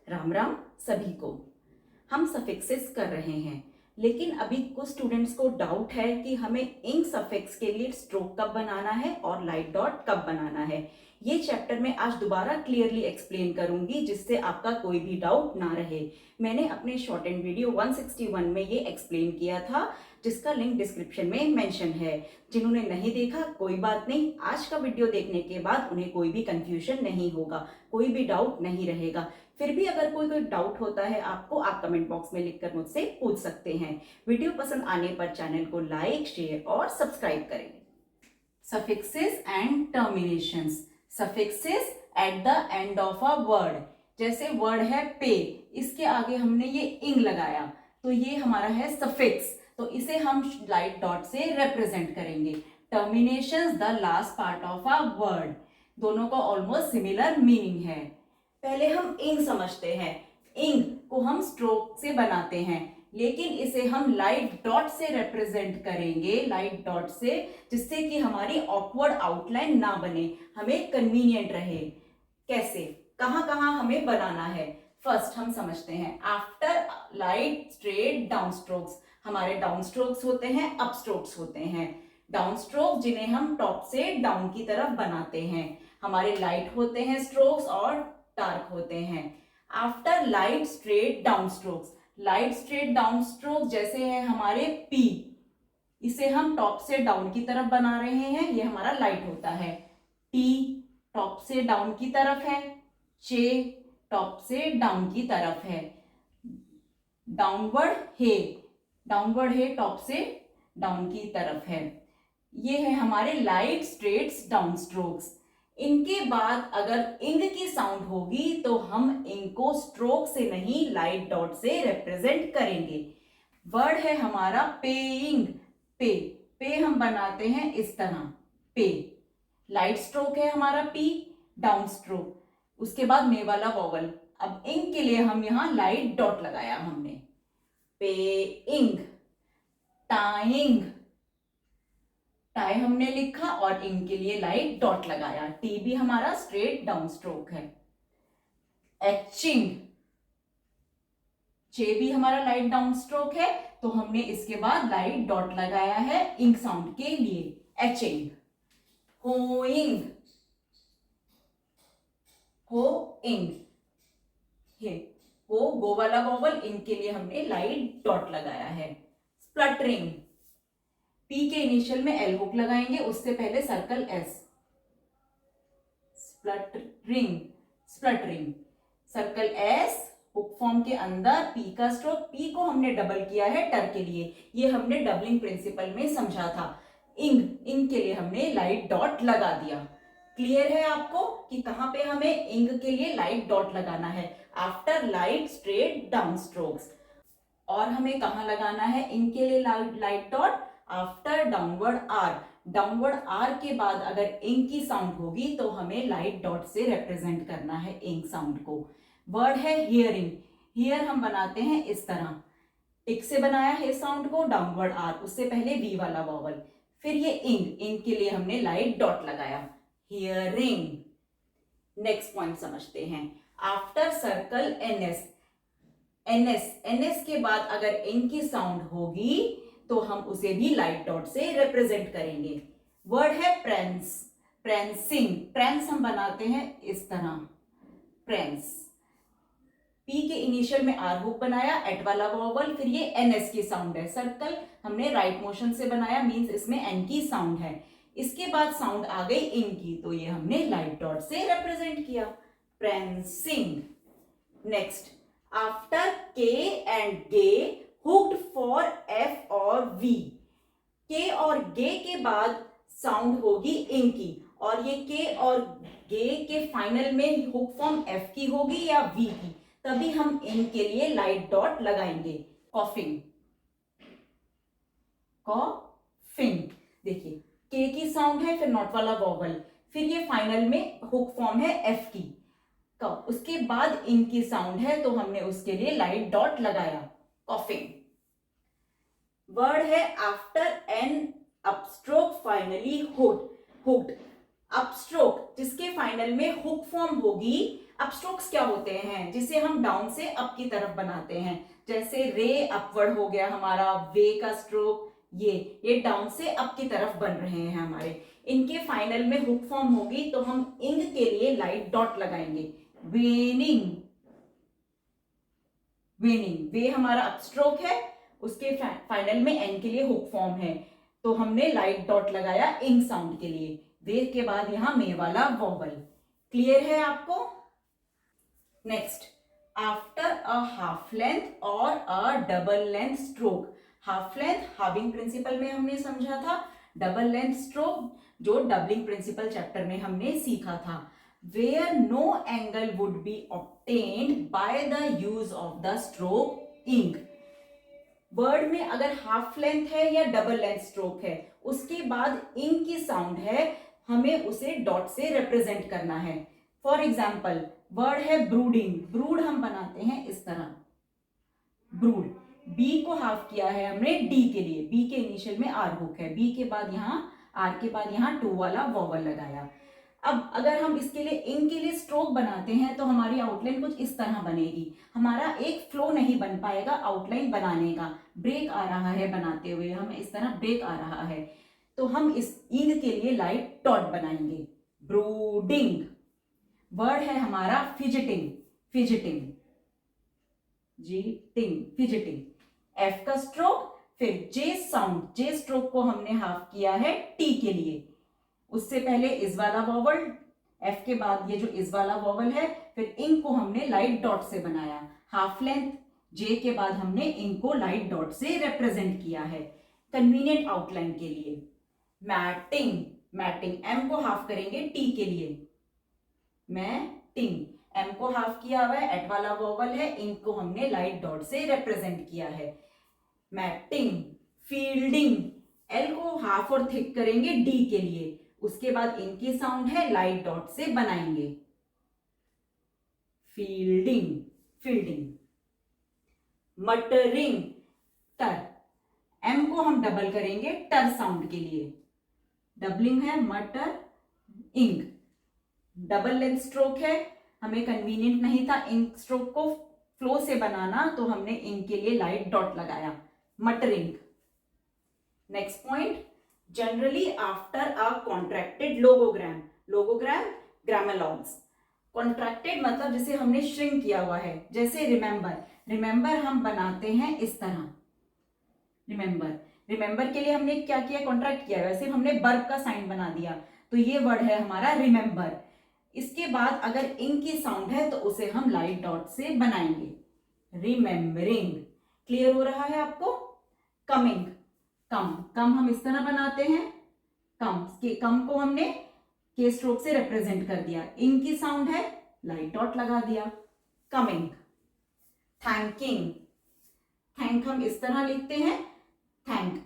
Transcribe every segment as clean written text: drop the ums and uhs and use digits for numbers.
राम राम सभी को। हम सफिक्सेस कर रहे हैं, लेकिन अभी कुछ स्टूडेंट्स को डाउट है कि हमें इंक सफिक्स के लिए स्ट्रोक कब बनाना है और लाइट डॉट कब बनाना है। ये चैप्टर में आज दोबारा क्लियरली एक्सप्लेन करूंगी, जिससे आपका कोई भी डाउट ना रहे। मैंने अपने शॉर्ट एंड वीडियो 161 में ये एक्सप्लेन किया था, जिसका लिंक डिस्क्रिप्शन में मेंशन है। जिन्होंने नहीं देखा कोई बात नहीं, आज का वीडियो देखने के बाद उन्हें कोई भी कंफ्यूजन नहीं होगा, कोई भी डाउट नहीं रहेगा। फिर भी अगर कोई डाउट होता है आपको, आप कमेंट बॉक्स में लिखकर मुझसे पूछ सकते हैं। वीडियो पसंद आने पर चैनल को लाइक, शेयर और सब्सक्राइब करें। Suffixes and terminations. Suffixes at the end of a word, जैसे वर्ड है पे, इसके आगे हमने ये इंग लगाया तो ये हमारा है सफिक्स, तो इसे हम लाइट डॉट से रिप्रेजेंट करेंगे। Terminations the last part of a word, दोनों का ऑलमोस्ट सिमिलर मीनिंग है। पहले हम इंग समझते हैं। इंग को हम स्ट्रोक से बनाते हैं, लेकिन इसे हम लाइट डॉट से रिप्रेजेंट करेंगे, लाइट डॉट से, जिससे कि हमारी ऑकवर्ड आउटलाइन ना बने, हमें कन्वीनियंट रहे। कैसे, कहां कहां हमें बनाना है, फर्स्ट हम समझते हैं। After light straight down strokes, हमारे डाउन स्ट्रोक्स होते हैं, अप स्ट्रोक्स होते हैं। डाउन स्ट्रोक जिन्हें हम टॉप से डाउन की तरफ बनाते हैं, हमारे लाइट होते हैं स्ट्रोक्स और डार्क होते हैं। After light straight down strokes, light straight down stroke जैसे है हमारे पी, इसे हम टॉप से डाउन की तरफ बना रहे हैं, ये हमारा लाइट होता है। टी टॉप से डाउन की तरफ है, जे टॉप से डाउन की तरफ है। डाउनवर्ड हे, डाउनवर्ड हे टॉप से डाउन की तरफ है। ये है हमारे लाइट स्ट्रेट्स डाउन स्ट्रोक्स। इनके बाद अगर इंग की साउंड होगी तो हम इंग को स्ट्रोक से नहीं लाइट डॉट से रिप्रेजेंट करेंगे। वर्ड है हमारा पेइंग, पे, पे हम बनाते हैं इस तरह, पे। लाइट स्ट्रोक है हमारा पी, डाउन स्ट्रोक, उसके बाद मे वाला वॉवल। अब इंग के लिए हम यहां लाइट डॉट लगाया हमने, पेइंग। टाइंग, टाई हमने लिखा और इंग के लिए लाइट डॉट लगाया। टी भी हमारा स्ट्रेट डाउन स्ट्रोक है। एचिंग, जे भी हमारा लाइट डाउन स्ट्रोक है, तो हमने इसके बाद लाइट डॉट लगाया है इंग साउंड के लिए, एचिंग। होइंग, होइंग, हो गो वाला वॉवल, इनके लिए हमने लाइट डॉट लगाया है। स्प्लटरिंग, पी के इनिशियल में एल हुक लगाएंगे, उससे पहले circle S. Spluttering, spluttering, circle S, hook form के अंदर पी का स्ट्रोक, पी को हमने डबल किया है टर के लिए, ये हमने डबलिंग प्रिंसिपल में समझा था। इंग, इंग के लिए हमने लाइट डॉट लगा दिया। क्लियर है आपको कि कहां पे हमें इंग के लिए लाइट डॉट लगाना है? After light straight down strokes. और हमें कहां लगाना है इंग के लिए light dot? After downward R. Downward R के बाद अगर इंग की साउंड होगी तो हमें लाइट डॉट से रिप्रेजेंट करना है इंग साउंड को। वर्ड है हियरिंग, हियर हम बनाते हैं इस तरह, टिक से बनाया है साउंड को, डाउनवर्ड आर, उससे पहले वी वाला वॉवल, फिर ये इंग, इंग के लिए हमने लाइट डॉट लगाया, हियरिंग। नेक्स्ट पॉइंट समझते हैं। After circle NS, NS, NS के बाद अगर इंग की साउंड होगी तो हम उसे भी लाइट डॉट से रिप्रेजेंट करेंगे। वर्ड है प्रेंस, प्रेंसिंग, प्रेंस हम बनाते हैं इस तरह, प्रेंस। पी के इनिशियल में आर हुक बनाया, एट वाला वॉवल, फिर ये एनएस की साउंड है। सर्कल हमने राइट मोशन से बनाया, मींस इसमें एन की साउंड है। इसके बाद साउंड आ गई इन की, तो ये हमने लाइट डॉट से रिप्रेजेंट किया, प्रेंसिंग। Next, after K and G hooked for F और वी, के और गे के बाद साउंड होगी इंग की, और ये के और गे के फाइनल में हुक फॉर्म एफ की होगी या वी की, तभी हम इंग के लिए लाइट डॉट लगाएंगे। कॉफिंग, कॉफिंग, देखिए के की साउंड है, फिर नॉट वाला वॉवल, फिर ये फाइनल में हुक फॉर्म है एफ की, उसके बाद इंग की साउंड है, तो हमने उसके लिए लाइट डॉट लगाया, कॉफिंग। वर्ड है after N upstroke finally hooked, hooked. Upstroke जिसके फाइनल में हुक फॉर्म होगी। अपस्ट्रोक्स क्या होते हैं, जिसे हम डाउन से अप की तरफ बनाते हैं, जैसे रे अपवर्ड हो गया हमारा, वे का स्ट्रोक, ये डाउन से अप की तरफ बन रहे हैं हमारे। इनके फाइनल में हुक फॉर्म होगी तो हम इंग के लिए लाइट डॉट लगाएंगे। वेनिंग, वेनिंग, वे हमारा अपस्ट्रोक है, उसके फाइनल में एन के लिए हुक फॉर्म है, तो हमने लाइट डॉट लगाया इंग साउंड के लिए। वे के बाद यहां मे वाला वॉवल। क्लियर है आपको? Next, after a half length और a double length stroke. Half length halving principle में हमने समझा था, डबल लेंथ स्ट्रोक जो डबलिंग प्रिंसिपल चैप्टर में हमने सीखा था। Where no angle would be obtained by the use of the stroke ing. Word में अगर हाफ लेंथ है या डबल लेंथ स्ट्रोक है, उसके बाद इंग की साउंड है, हमें उसे डॉट से रिप्रेजेंट करना है। फॉर एग्जाम्पल, वर्ड है ब्रूडिंग, ब्रूड हम बनाते हैं इस तरह, ब्रूड। बी को हाफ किया है हमने डी के लिए, बी के इनिशियल में आर हुक है, बी के बाद यहां आर के बाद यहां टू वाला वॉवल लगाया। अब अगर हम इसके लिए इंग के लिए स्ट्रोक बनाते हैं तो हमारी आउटलाइन कुछ इस तरह बनेगी। हमारा एक फ्लो नहीं बन पाएगा आउटलाइन बनाने का, ब्रेक आ रहा है बनाते हुए, हमें इस तरह ब्रेक आ रहा है, तो हम इस इंग के लिए लाइट डॉट बनाएंगे। ब्रूडिंग। वर्ड है हमारा फिजिटिंग, फिजिटिंग, जी टिंग, फिजिटिंग। एफ का स्ट्रोक, फिर जे साउंड, जे स्ट्रोक को हमने हाफ किया है टी के लिए, उससे पहले इस वाला वॉवल, एफ के बाद ये जो इस वाला वॉवल है, फिर इंग को हमने लाइट डॉट से बनाया। हाफ लेंथ जे के बाद हमने इंग को लाइट डॉट से रिप्रेजेंट किया है कन्वीनियंट आउटलाइन के लिए। मैटिंग, मैटिंग, एम को हाफ करेंगे टी के लिए, मैटिंग, एम को हाफ किया हुआ है, एट वाला वोवल है, इंग को हमने लाइट डॉट से रिप्रेजेंट किया है। मैटिंग। फील्डिंग, एल को हाफ और थिक करेंगे डी के लिए, उसके बाद इंग की साउंड है, लाइट डॉट से बनाएंगे। Fielding, fielding. मटरिंग, टर, एम को हम डबल करेंगे टर साउंड के लिए, डबलिंग है मटर इंग। डबल लेंथ स्ट्रोक है, हमें कन्वीनियंट नहीं था इंग स्ट्रोक को फ्लो से बनाना, तो हमने इंग के लिए लाइट डॉट लगाया, muttering. Next point, generally after a contracted logogram, logogram ग्रामेलॉन्स। कॉन्ट्रैक्टेड मतलब जिसे हमने श्रिंक किया हुआ है, जैसे रिमेंबर, रिमेंबर हम बनाते हैं इस तरह, रिमेंबर, रिमेंबर के लिए हमने क्या किया, कॉन्ट्रैक्ट किया, वैसे हमने बर्ब का साइन बना दिया, तो ये वर्ड है हमारा रिमेंबर। इसके बाद अगर इंग की साउंड है तो उसे हम लाइट डॉट से बनाएंगे, रिमेंबरिंग। क्लियर हो रहा है आपको? कमिंग, कम, कम हम इस तरह बनाते हैं, कम के कम को हमने के स्ट्रोक से रिप्रेजेंट कर दिया, इंग की साउंड है, लाइट डॉट लगा दिया, कमिंग। थैंकिंग, थैंक हम इस तरह लिखते हैं, थैंक,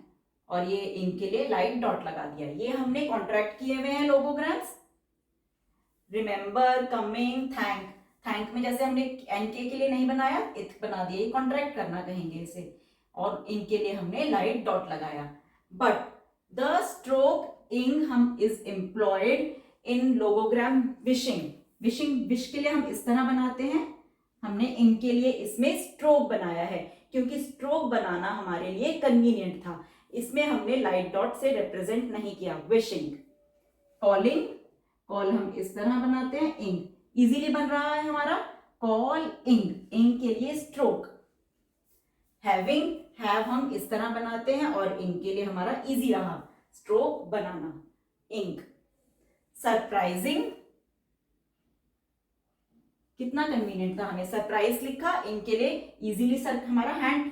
और ये इंग के लिए लाइट डॉट लगा दिया। ये हमने कॉन्ट्रैक्ट किए हुए हैं लोगोग्राम्स, रिमेंबर, कमिंग, थैंक। थैंक में जैसे हमने एनके के लिए नहीं बनाया, इथ बना दिया, ये कॉन्ट्रैक्ट करना कहेंगे इसे, और इनके लिए हमने लाइट डॉट लगाया। बट द स्ट्रोक इंग हम is employed in logogram wishing, wishing, wish के लिए हम इस तरह बनाते हैं, हमने इंग के लिए इसमें स्ट्रोक बनाया है, क्योंकि स्ट्रोक बनाना हमारे लिए कन्वीनियंट था, इसमें हमने लाइट डॉट से रिप्रेजेंट नहीं किया, विशिंग। कॉलिंग, कॉल हम इस तरह बनाते हैं, इंग, इजीली बन रहा है हमारा, कॉल इंग, इंग के लिए स्ट्रोक। हैविंग, हैव हम इस तरह बनाते हैं, और इंग के लिए हमारा इजी रहा स्ट्रोक बनाना, इंग। सरप्राइजिंग, कितना कन्वीनियंट था, हमें सरप्राइज लिखा, इनके लिए इजीली सर हमारा हैंड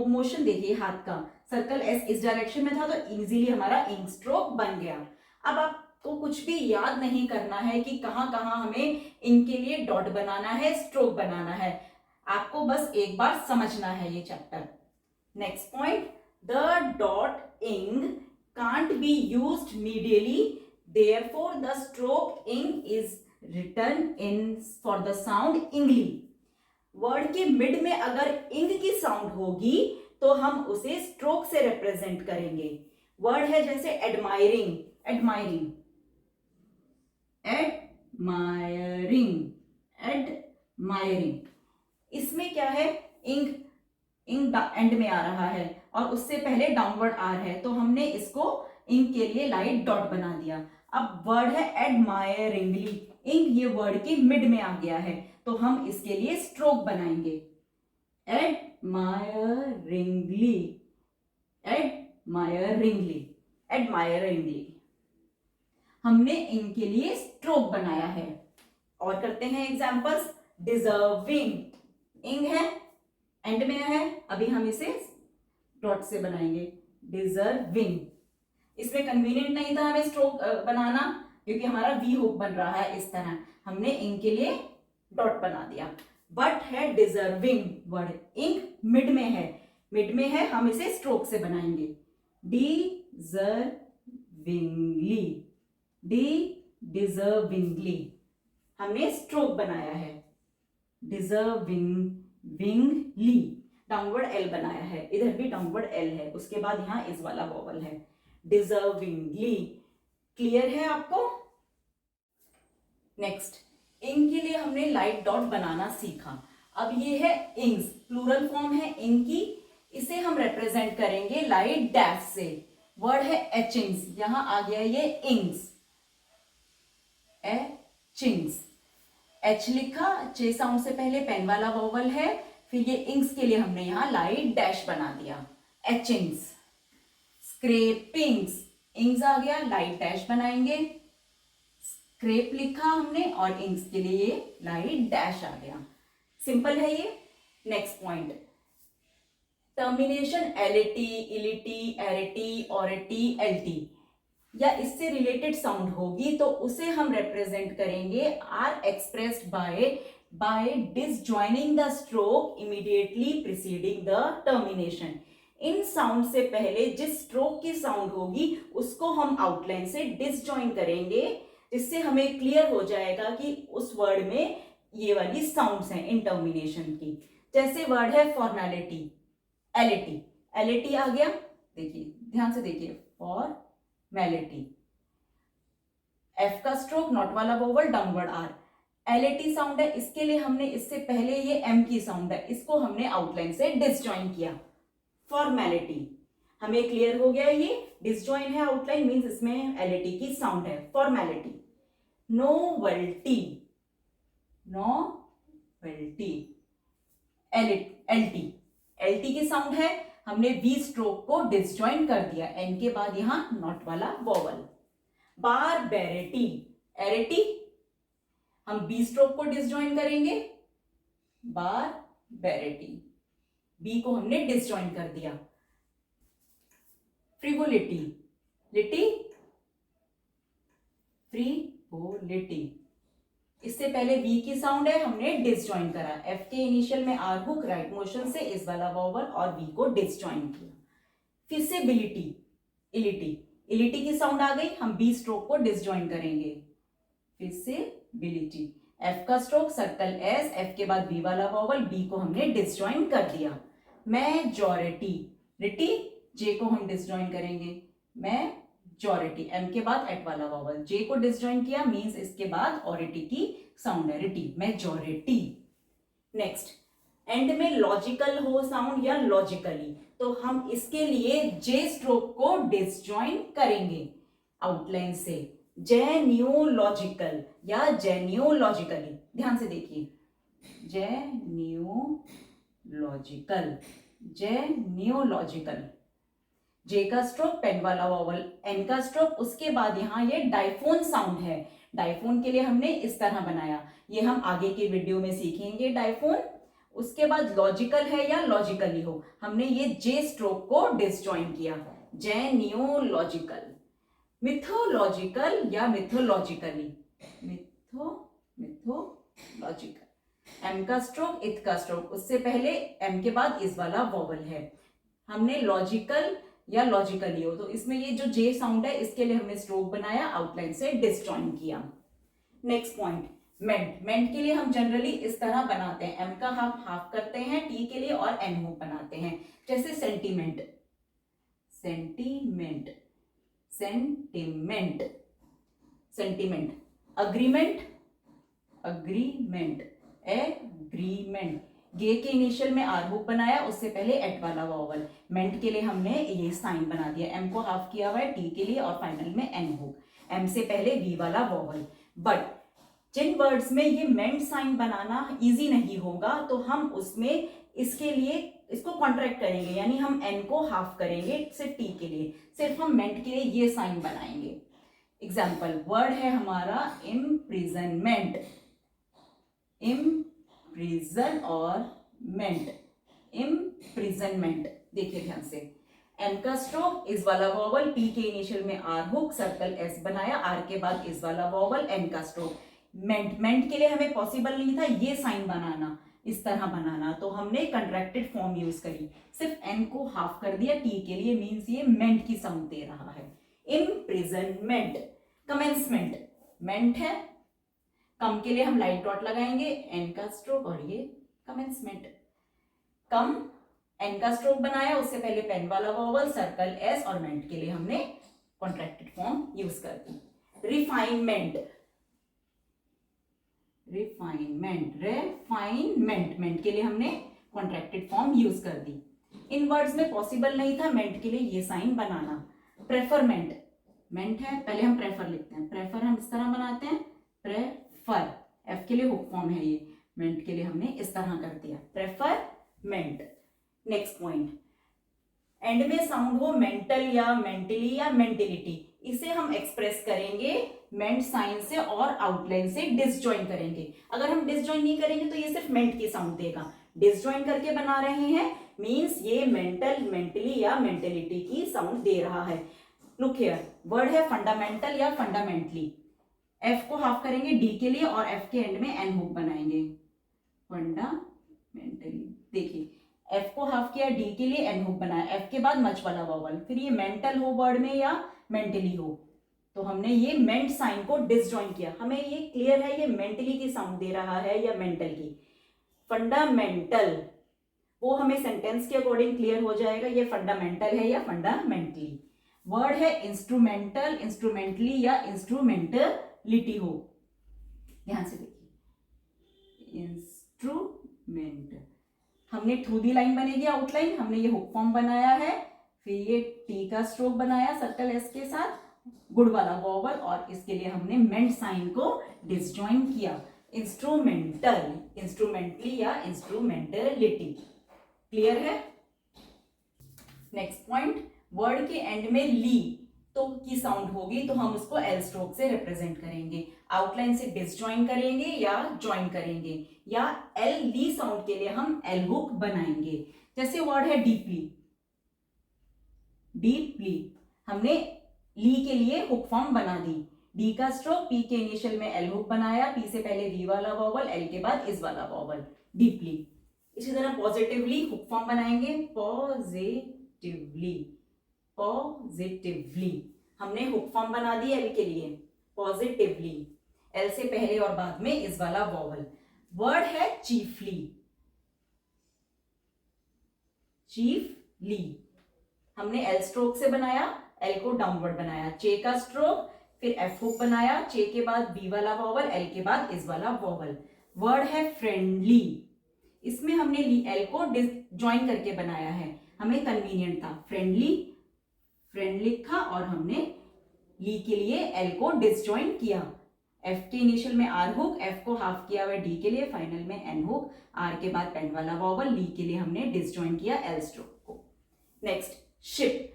मोशन देखिए हाथ का, सर्कल एस इस डायरेक्शन में था तो इजीली हमारा इंक स्ट्रोक बन गया। अब आपको कुछ भी याद नहीं करना है कि कहां कहां हमें इनके लिए डॉट बनाना है, स्ट्रोक बनाना है, आपको बस एक बार समझना है ये chapter. Next point, the dot ing can't be used medially, therefore the stroke ing is written in for the sound ingly. Word के मिड में अगर इंग की साउंड होगी तो हम उसे स्ट्रोक से रिप्रेजेंट करेंगे। वर्ड है जैसे एडमायरिंग, एडमायरिंग, एडमायरिंग, एडमायरिंग। इसमें क्या है, इंग इंग एंड में आ रहा है और उससे पहले डाउनवर्ड आर है, तो हमने इसको इंग के लिए लाइट डॉट बना दिया। अब वर्ड है एडमायरिंगली, इंग ये वर्ड के मिड में आ गया है, तो हम इसके लिए स्ट्रोक बनाएंगे। एडमायरिंगली, एडमायरिंगली, एडमायरिंगली, हमने इनके लिए स्ट्रोक बनाया है। और करते हैं एग्जांपल्स। डिजर्विंग, इंग है, एंड में है, अभी हम इसे डॉट से बनाएंगे। डिजर्विंग, इसमें कन्वीनियंट नहीं था हमें स्ट्रोक बनाना, क्योंकि हमारा वी हुक बन रहा है इस तरह, हमने इंग के लिए डॉट बना दिया। बट है डिजर्विंग वर्ड, इंग मिड में है, मिड में है, हम इसे स्ट्रोक से बनाएंगे। डिजर्विंगली, डिजर्विंगली, हमने स्ट्रोक बनाया है। डिजर्विंगली, डाउनवर्ड एल बनाया है, इधर भी डाउनवर्ड एल है, उसके बाद यहां इस वाला वॉवल है। डिजर्विंगली, क्लियर है आपको? नेक्स्ट, इंग के लिए हमने लाइट डॉट बनाना सीखा। अब ये है इंग्स, प्लूरल फॉर्म है इंग की, इसे हम रिप्रेजेंट करेंगे लाइट डैश से। वर्ड है एचिंग्स, यहां आ गया ये इंग्स, एचिंग्स, एच लिखा, चे साउंड से पहले पेन वाला वोवल है, फिर ये इंग्स के लिए हमने यहां लाइट डैश बना दिया, एचिंग्स। स्क्रेपिंग्स, इंग्स आ गया, लाइट डैश बनाएंगे, स्क्रेप लिखा हमने और इंग्स के लिए ये लाइट डैश आ गया। सिंपल है ये। नेक्स्ट पॉइंट, टर्मिनेशन एलिटी, इलिटी, एरिटी, ऑरिटी, एल्टी या इससे रिलेटेड साउंड होगी तो उसे हम रिप्रेजेंट करेंगे or expressed by disjoining the stroke immediately preceding the termination. इन साउंड से पहले जिस स्ट्रोक की साउंड होगी उसको हम आउटलाइन से डिसजॉइन करेंगे, जिससे हमें क्लियर हो जाएगा कि उस वर्ड में ये वाली साउंड्स हैं इन टर्मिनेशन की। जैसे वर्ड है फॉर्मेलिटी, एलिटी, एलिटी आ गया, देखिए ध्यान से देखिए, फॉर्मेलिटी, एफ का स्ट्रोक, नॉट वाला वोवल, डाउनवर्ड आर, एलिटी साउंड है, इसके लिए हमने इससे पहले ये एम की साउंड है, इसको हमने आउटलाइन से डिसजॉइन किया। फॉर्मेलिटी, हमें क्लियर हो गया, ये डिसजॉइन है, आउटलाइन मींस इसमें एलिटी की साउंड है। फॉर्मेलिटी, नोवेल्टी, नोवेल्टी, एल्टी, एल्टी की साउंड है, हमने वी स्ट्रोक को डिसजॉइन कर दिया, एन के बाद यहां नॉट वाला वोवल। बारबेरिटी, एरिटी, हम बी स्ट्रोक को डिसजॉइन करेंगे, बारबेरिटी, बी को हमने डिसजॉइन कर दिया। फ्रिवोलिटी, लिटी, फ्रिवोलिटी, इससे पहले वी की साउंड है, हमने डिसजॉइन करा, एफ के इनिशियल में आर हुक राइट मोशन से इस वाला वोवल और वी को डिसजॉइन किया। फिर से बिलिटी, इलिटी, इलिटी की साउंड आ गई, हम बी स्ट्रोक को डिसजॉइन करेंगे, फिर से बिलिटी, एफ का स्ट्रोक सर्कल एस, एफ के बाद वी वाला वोवल, बी को हमने डिसजॉइन कर दिया। मेजॉरिटी, रिटी, जे को हम डिसजॉइन करेंगे, मेजॉरिटी, एम के बाद एट वाला वोवल, जे को डिसजॉइन किया मींस इसके बाद ऑरिटी की साउंड है, रिटी, मेजॉरिटी। नेक्स्ट, एंड में लॉजिकल हो साउंड या लॉजिकली, तो हम इसके लिए जे स्ट्रोक को डिसजॉइन करेंगे आउटलाइन से, जेन्यूलॉजिकल या जेन्यूलॉजिकली, ध्यान से देखिए, जेन्यूलॉजिकल, जेन्यूलॉजिकल, जे का स्ट्रोक पेन वाला वोवल, एन का स्ट्रोक, उसके बाद यहां ये डाइफोन साउंड है, डाइफोन के लिए हमने इस तरह बनाया, ये हम आगे के वीडियो में सीखेंगे डाइफोन। उसके बाद लॉजिकल है या लॉजिकली हो, हमने ये जे स्ट्रोक को डिसजॉइन किया, जेन्यूलॉजिकल। मिथोलॉजिकल या मिथोलॉजिकली, मिथोलॉजिकल, एम का स्ट्रोक, इथ का स्ट्रोक, उससे पहले एम के बाद इस वाला वोवल है, हमने लॉजिकल या लॉजिकली हो, तो इसमें ये जो जे साउंड है इसके लिए हमने स्ट्रोक बनाया, आउटलाइन से डिसजॉइन किया। नेक्स्ट पॉइंट, मेंट, मेंट के लिए हम जनरली इस तरह बनाते हैं, एम का हम हाफ करते हैं टी के लिए और एन हुक बनाते हैं, जैसे sentiment, sentiment, sentiment, sentiment, agreement, agreement, agreement. Gay के इनिशियल में आर हुक बनाया, उससे पहले एट वाला वॉवल। मेंट के लिए हमने ये साइन बना दिया, एम को हाफ किया हुआ है टी के लिए और फाइनल में एन हुक, एम से पहले वी वाला वॉवल। बट जिन वर्ड्स में ये मेंट साइन बनाना इजी नहीं होगा तो हम उसमें इसके लिए इसको कॉन्ट्रैक्ट करेंगे, यानी हम एन को हाफ करेंगे सिर्फ टी के लिए, सिर्फ हम मेंट के लिए ये साइन बनाएंगे। एग्जाम्पल वर्ड है हमारा इम्प्रिजनमेंट, इम्प्रिजन और मेंट, इम्प्रिजनमेंट। देखिए ध्यान से, एन का स्ट्रोक, इस वाला वॉवल, पी के इनिशियल में आर हुक, सर्कल एस बनाया, आर के बाद इस वाला वॉवल, एन का स्ट्रोक। मेंट, मेंट के लिए हमें पॉसिबल नहीं था ये साइन बनाना, इस तरह बनाना, तो हमने कंट्रैक्टेड फॉर्म यूज करी, सिर्फ एन को हाफ कर दिया टी के लिए, मींस ये मेंट की साउंड दे रहा है। इम्प्रिजनमेंट। कमेंसमेंट, मेंट है, कम के लिए हम लाइट डॉट लगाएंगे, एन का स्ट्रोक और ये कमेंसमेंट। कम, एन का स्ट्रोक बनाया, उससे पहले पेन वाला वॉवल, सर्कल एस, और मेंट के लिए हमने कॉन्ट्रैक्टेड फॉर्म यूज कर दी। रिफाइनमेंट, रिफाइनमेंट, रिफाइनमेंट, मेंट के लिए हमने कॉन्ट्रैक्टेड फॉर्म यूज कर दी। इन वर्ड्स में पॉसिबल नहीं था मेंट के लिए ये साइन बनाना। प्रेफरमेंट, मेंट है, पहले हम प्रेफर लिखते हैं, प्रेफर हम इस तरह बनाते हैं, प्रेफर, एफ के लिए हुक फॉर्म है ये, मेंट के लिए हमने इस तरह कर दिया, प्रेफरमेंट। नेक्स्ट पॉइंट, एंड में साउंड हो मेंटल या मेंटली या मेंटिलिटी, इसे हम एक्सप्रेस करेंगे मेंट साइन से और आउटलाइन से डिसजॉइन करेंगे। अगर हम डिसजॉइन नहीं करेंगे तो ये सिर्फ मेंट की साउंड देगा, डिसजॉइन करके बना रहे हैं मींस ये मेंटल, मेंटली या मेंटेलिटी की साउंड दे रहा है। लुक हियर, वर्ड है फंडामेंटल या फंडामेंटली, एफ को हाफ करेंगे डी के लिए और एफ के एंड में एन हुक बनाएंगे, फंडामेंटली। देखिए एफ को हाफ किया, डी के लिए एन हुक बनाया, एफ के बाद मच वाला वॉवल, फिर ये मेंटल हो वर्ड में या मेंटली हो, तो हमने ये मेंट साइन को डिसजॉइन किया। हमें ये क्लियर है ये मेंटली की साउंड दे रहा है या मेंटल की। फंडामेंटल, वो हमें सेंटेंस के अकॉर्डिंग क्लियर हो जाएगा ये फंडामेंटल है या फंडामेंटली। वर्ड है इंस्ट्रूमेंटल, इंस्ट्रूमेंटली या इंस्ट्रूमेंटलिटी हो, ध्यान से देखिए, इंस्ट्रूमेंट, हमने थ्रू दी लाइन बनेगी आउटलाइन, हमने ये हुक फॉर्म बनाया है, फिर ये टी का स्ट्रोक बनाया सर्कल एस के साथ, गुड वाला वॉवल, और इसके लिए हमने मेंट साइन को डिसजॉइन किया, इंस्ट्रूमेंटल, इंस्ट्रूमेंटली या इंस्ट्रूमेंटलिटी। क्लियर है? नेक्स्ट पॉइंट, वर्ड के एंड में ली तो की साउंड होगी तो हम उसको एल स्ट्रोक से रिप्रेजेंट करेंगे, आउटलाइन से डिसजॉइन करेंगे या ज्वाइन करेंगे, या एल ली साउंड के लिए हम एल हुक बनाएंगे। जैसे वर्ड है डीपली, डीपली, हमने ली के लिए हुक फॉर्म बना दी, डी का स्ट्रोक, पी के इनिशियल में एल हुक बनाया, पी से पहले वी वाला वॉवल, एल के बाद इस वाला वॉवल, डीपली। इसी तरह पॉजिटिवली हुक फॉर्म बनाएंगे, पॉजिटिवली, पॉजिटिवली, हमने हुक फॉर्म बना दी एल के लिए, पॉजिटिवली, एल से पहले और बाद में इस वाला वॉवल। वर्ड है चीफली, चीफली, हमने एल स्ट्रोक से बनाया, एल को डाउनवर्ड बनाया, चे का स्ट्रोक, फिर एफ हुक बनाया, चे के बाद बी वाला वॉवल, एल के बाद इस वाला वॉवल। वर्ड है फ्रेंडली, इसमें हमने एल को ज्वाइन करके बनाया है, हमें कन्वीनियंट था, फ्रेंडली, फ्रेंड लिखा और हमने ली के लिए एल को डिसजॉइन किया, एफ के इनिशियल में आर हुक, एफ को हाफ किया हुआ डी के लिए, फाइनल में एन हुक, आर के बाद पेन वाला वॉवल, ली के लिए हमने डिसजॉइन किया एल स्ट्रोक को। नेक्स्ट शिप,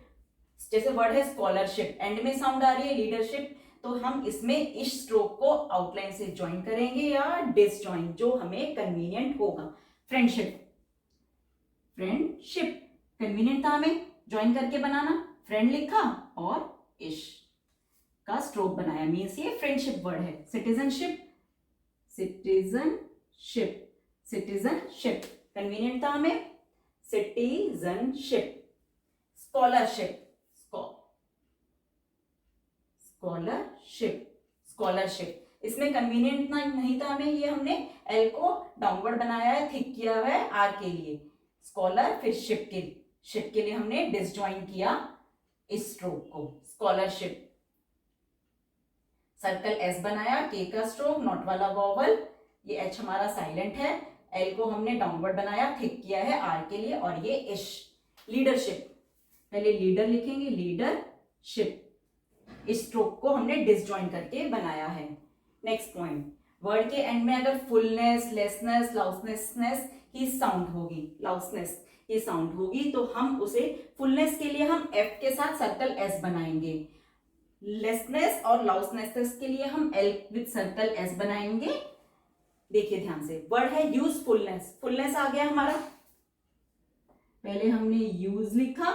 जैसे वर्ड है स्कॉलरशिप, एंड में साउंड आ रही है लीडरशिप, तो हम इसमें इस स्ट्रोक को आउटलाइन से ज्वाइन करेंगे या डिसजॉइन, जो हमें कन्वीनियंट होगा। फ्रेंडशिप, फ्रेंडशिप कन्वीनियंट था हमें ज्वाइन करके बनाना, फ्रेंड लिखा और इश का स्ट्रोक बनाया, मीन्स ये फ्रेंडशिप वर्ड है। सिटीजनशिप, सिटीजनशिप, सिटीजनशिप कन्वीनियंट था हमें, सिटीजनशिप। स्कॉलरशिप, स्कॉलरशिप, स्कॉलरशिप, इसमें कन्वीनियंट नहीं था हमें, ये हमने एल को डाउनवर्ड बनाया है, थिक किया हुआ है आर के लिए, स्कॉलर, फिर शिप के लिए हमने डिसजॉइन किया इस स्ट्रोक को, स्कॉलरशिप। सर्कल एस बनाया, के का स्ट्रोक, नॉट वाला वॉवल, ये एच हमारा साइलेंट है, एल को हमने डाउनवर्ड बनाया, थिक किया है आर के लिए, और ये इश। लीडरशिप, पहले लीडर लिखेंगे, लीडरशिप। इस स्ट्रोक को हमने डिसजॉइन करके बनाया है। नेक्स्ट पॉइंट, वर्ड के एंड में अगर फुलनेस, लेसनेस, लाउसनेसनेस की साउंड होगी, लाउसनेस की साउंड होगी, तो हम उसे, फुलनेस के लिए हम एफ के साथ सर्कल एस बनाएंगे, लेसनेस और लाउसनेस के लिए हम एल विद सर्कल एस बनाएंगे। देखिए ध्यान से, वर्ड है यूजफुलनेस, फुलनेस आ गया हमारा, पहले हमने यूज लिखा,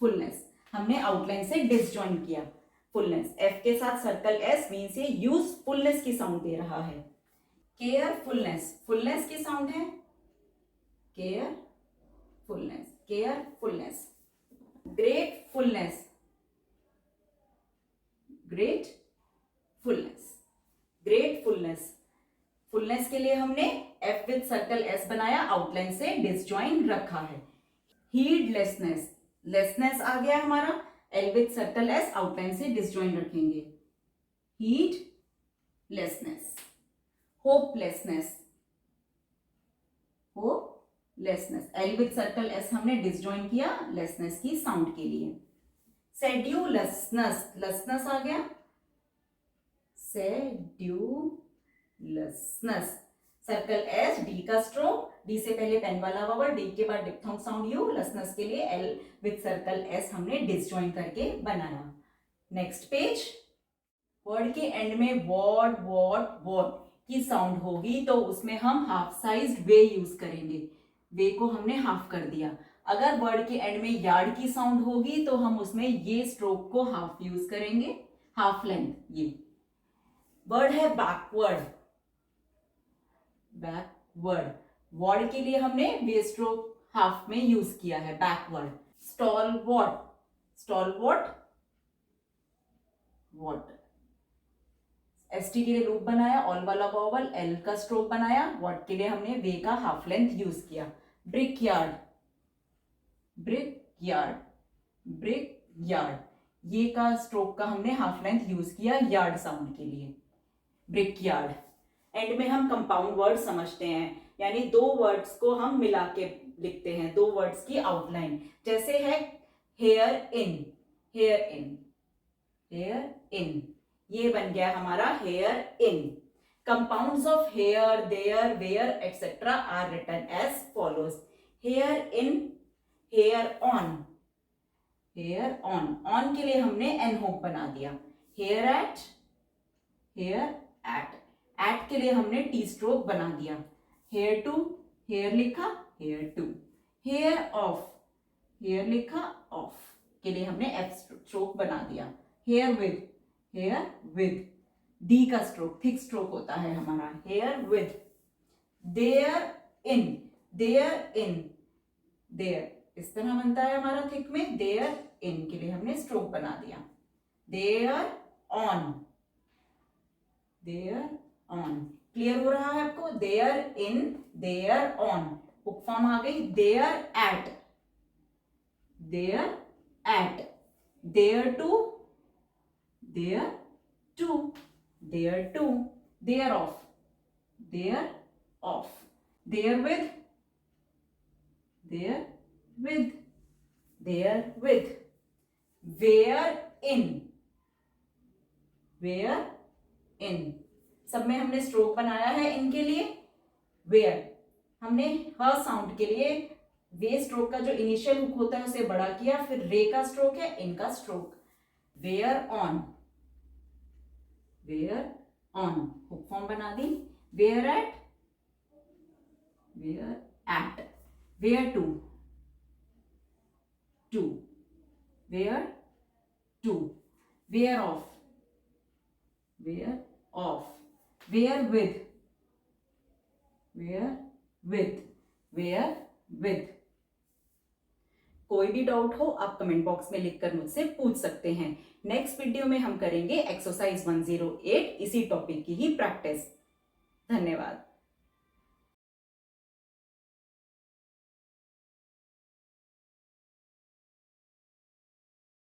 फुलनेस हमने आउटलाइन से डिसजॉइन किया। फुलनेस एफ के साथ सर्कल एस मीन्स ये यूजफुलनेस की साउंड दे रहा है। केयरफुलनेस, फुलनेस की साउंड है, carefulness, carefulness. Gratefulness, gratefulness, gratefulness. Fulness के लिए हमने एफ विद सर्कल एस बनाया, आउटलाइन से डिसजॉइन रखा है। हीडलेसनेस, लेसनेस आ गया हमारा, L with circle S, outline से डिसजॉइन रखेंगे, heedlessness. Hopelessness, hopelessness, L with circle S हमने डिसजॉइन किया लेसनेस की साउंड के लिए। सेड्यूलसनेस, लसनेस आ गया, सेड्यूलसनेस, सर्कल एस, डी का स्ट्रोक, डी से पहले पेन वाला वॉवल, डी के बाद डिप्थोंग साउंड यू, लसनेस के लिए एल विद सर्कल एस हमने डिसजॉइन करके बनाया। नेक्स्ट पेज, वर्ड के एंड में वॉट की साउंड होगी, तो उसमें हम हाफ साइज्ड वे यूज करेंगे, वे को हमने हाफ कर दिया। अगर वर्ड के एंड में यार्ड की साउंड होगी, तो हम उसमें ये स्ट्रोक को हाफ यूज करेंगे, हाफ लेंथ। ये वर्ड है बैकवर्ड, बैकवर्ड, वर्ड के लिए हमने वे स्ट्रोक हाफ में यूज किया है, backward. Stalwart, stalwart, what, ST के लिए लूप बनाया, ऑल वाला वॉवल, एल का स्ट्रोक बनाया, वर्ड के लिए हमने वे का हाफ लेंथ यूज किया। Brick yard, brick yard, brick yard, ये का स्ट्रोक का हमने हाफ लेंथ यूज किया यार्ड साउंड के लिए, ब्रिक यार्ड। एंड में हम कंपाउंड वर्ड समझते हैं, यानी दो वर्ड्स को हम मिला के लिखते हैं, दो वर्ड्स की आउटलाइन, जैसे है herein, herein, herein, ये बन गया हमारा herein. Compounds of here, there, where etcetera are written as follows. Herein, hereon, hereon, on के लिए हमने एन होप बना दिया। Hereat, hereat, at के लिए हमने टी स्ट्रोक बना दिया। हेयर टू, हेयर लिखा, hereto. Hereof, here लिखा, ऑफ के लिए हमने एफ स्ट्रोक बना दिया। Here with, herewith, D का स्ट्रोक थिक स्ट्रोक होता है हमारा, herewith. There in, there in, there इस तरह बनता है हमारा थिक में, देयर इन के लिए हमने स्ट्रोक बना दिया। There on, there on, clear हो रहा है आपको? There in, there on, book form आ गई। There at, there at, there to, there to, there to, there of, there of, there with, there with, there with. Where in, where in, सब में हमने stroke बनाया है इनके लिए। Where हमने ह साउंड के लिए वे स्ट्रोक का जो इनिशियल हुक होता है उसे बड़ा किया, फिर रे का स्ट्रोक है, इनका stroke. Where on, where on, hook form बना दी। Where at, where at, where to, to, where to, where of, where of, where with, where with, where with. कोई भी डाउट हो आप कमेंट बॉक्स में लिखकर मुझसे पूछ सकते हैं। नेक्स्ट वीडियो में हम करेंगे एक्सरसाइज 108 इसी टॉपिक की ही प्रैक्टिस। धन्यवाद।